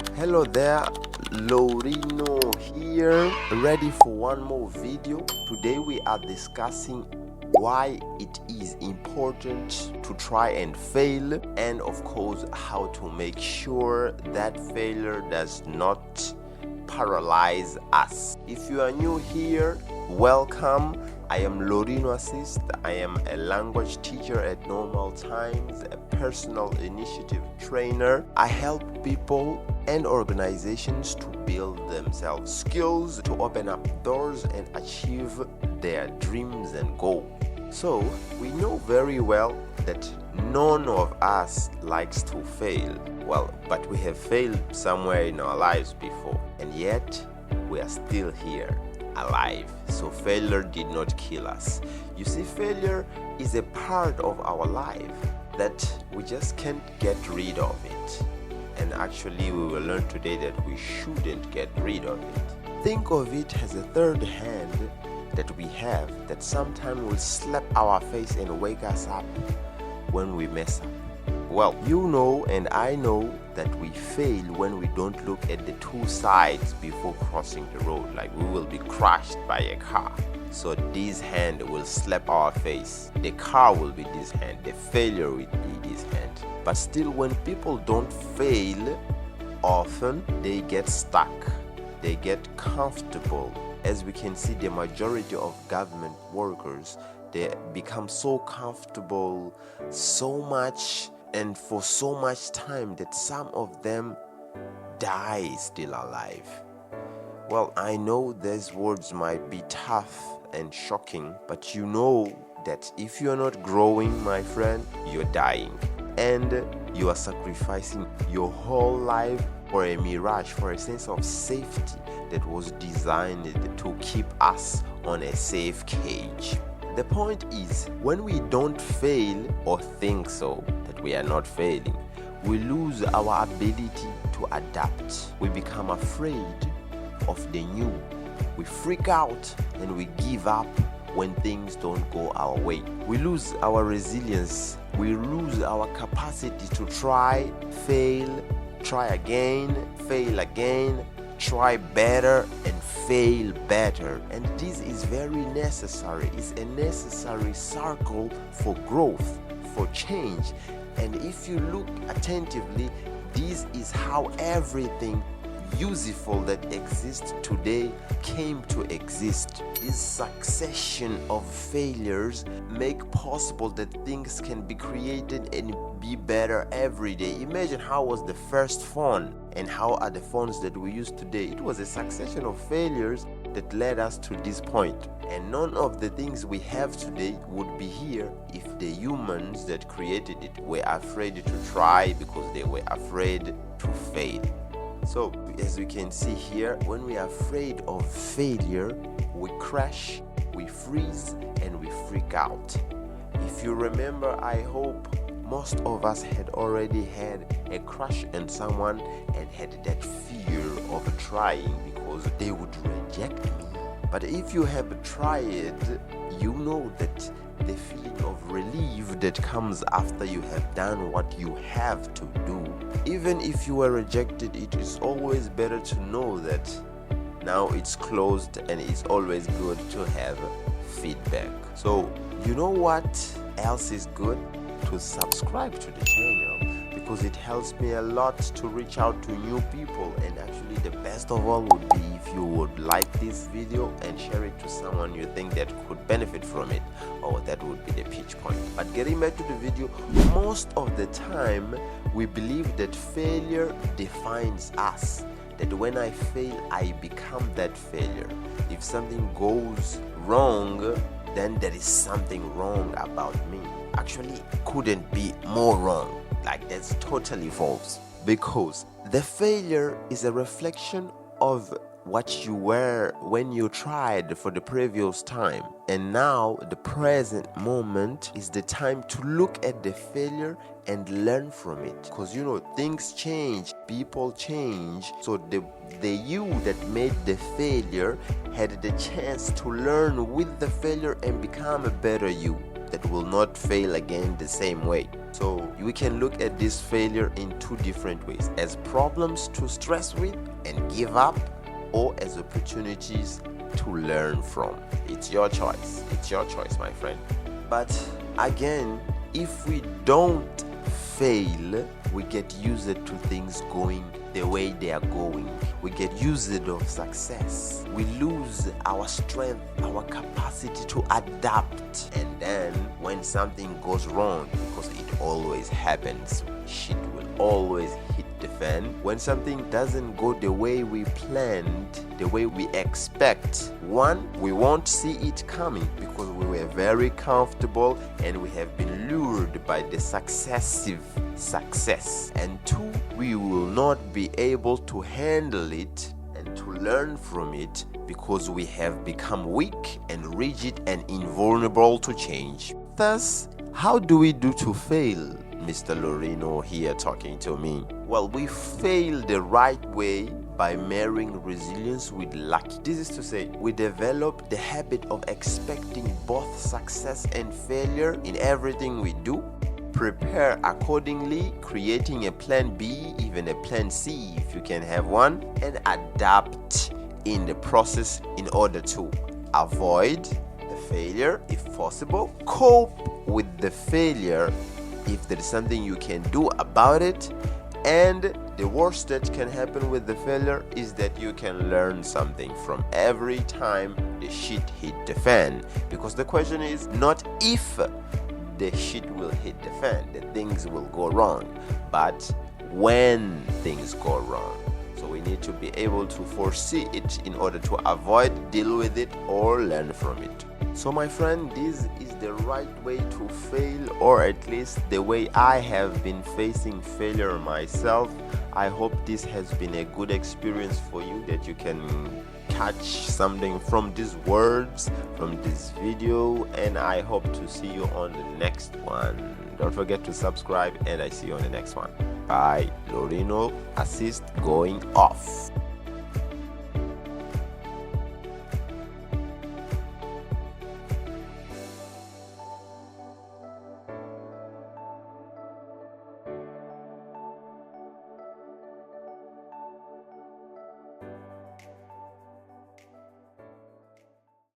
Hello there, Lorino here, ready for one more video. Today we are discussing why it is important to try and fail, and of course how to make sure that failure does not paralyze us. If you are new here, welcome. I am Lorino Assist. I am a language teacher at Normal Times, a personal initiative trainer. I help people and organizations to build themselves skills to open up doors and achieve their dreams and goals. So we know very well that none of us likes to fail. Well, but we have failed somewhere in our lives before, and yet we are still here, alive. So failure did not kill us. You see, failure is a part of our life that we just can't get rid of it. And actually we will learn today that we shouldn't get rid of it. Think of it as a third hand that we have that sometimes will slap our face and wake us up when we mess up. Well, you know and I know that we fail when we don't look at the two sides before crossing the road, like we will be crushed by a car. So this hand will slap our face, the car will be this hand, the failure will be this hand. But still, when people don't fail, often they get stuck, they get comfortable. As we can see, the majority of government workers, they become so comfortable so much and for so much time that some of them die still alive. Well, I know these words might be tough and shocking, but you know that if you are not growing, my friend, you're dying, and you are sacrificing your whole life for a mirage, for a sense of safety that was designed to keep us on a safe cage. The point is, when we don't fail or think so, that we are not failing, we lose our ability to adapt. We become afraid of the new. We freak out and we give up when things don't go our way. We lose our resilience. We lose our capacity to try, fail, try again, fail again, try better and fail better. And this is very necessary. It's a necessary circle for growth, for change. And if you look attentively, this is how everything useful that exists today came to exist. This succession of failures make possible that things can be created and be better every day. Imagine how was the first phone and how are the phones that we use today. It was a succession of failures that led us to this point. And none of the things we have today would be here if the humans that created it were afraid to try because they were afraid to fail. So, as we can see here, when we are afraid of failure, we crash, we freeze, and we freak out. If you remember, I hope most of us had already had a crush on someone and had that fear of trying because they would reject me. But if you have tried, you know that the feeling of relief that comes after you have done what you have to do. Even if you were rejected, it is always better to know that now it's closed, and it's always good to have feedback. So you know what else is good? To subscribe to the channel, because it helps me a lot to reach out to new people. And actually the best of all would be if you would like this video and share it to someone you think that could benefit from it, or that would be the pitch point. But getting back to the video, most of the time we believe that failure defines us, that when I fail I become that failure. If something goes wrong, then there is something wrong about me. Actually, couldn't be more wrong. Like, that's totally false, because the failure is a reflection of what you were when you tried for the previous time, and now the present moment is the time to look at the failure and learn from it. Because you know, things change, people change, so the you that made the failure had the chance to learn with the failure and become a better you. that will not fail again the same way. So we can look at this failure in two different ways: as problems to stress with and give up, or as opportunities to learn from. It's your choice. It's your choice, my friend. But again, if we don't fail, we get used to things going the way they are going. We get used of success. We lose our strength, our capacity to adapt. And then when something goes wrong, because it always happens, shit will always hit the fan. When something doesn't go the way we planned, the way we expect, one, we won't see it coming because we were very comfortable and we have been lured by the successive success. And two, we will not be able to handle it and to learn from it because we have become weak and rigid and invulnerable to change. Thus, how do we do to fail? Mr. Lorino here talking to me. Well, we fail the right way by marrying resilience with luck. This is to say, we develop the habit of expecting both success and failure in everything we do, prepare accordingly, creating a plan B, even a plan C if you can have one, and adapt in the process in order to avoid the failure if possible, cope with the failure if there is something you can do about it, and the worst that can happen with the failure is that you can learn something from every time the shit hit the fan. Because the question is not if the shit will hit the fan, the things will go wrong, but when things go wrong. So we need to be able to foresee it in order to avoid, deal with it, or learn from it. So my friend, this is the right way to fail, or at least the way I have been facing failure myself. I hope this has been a good experience for you, that you can catch something from these words, from this video, and I hope to see you on the next one. Don't forget to subscribe, and I see you on the next one. Bye. Lorino Assist going off.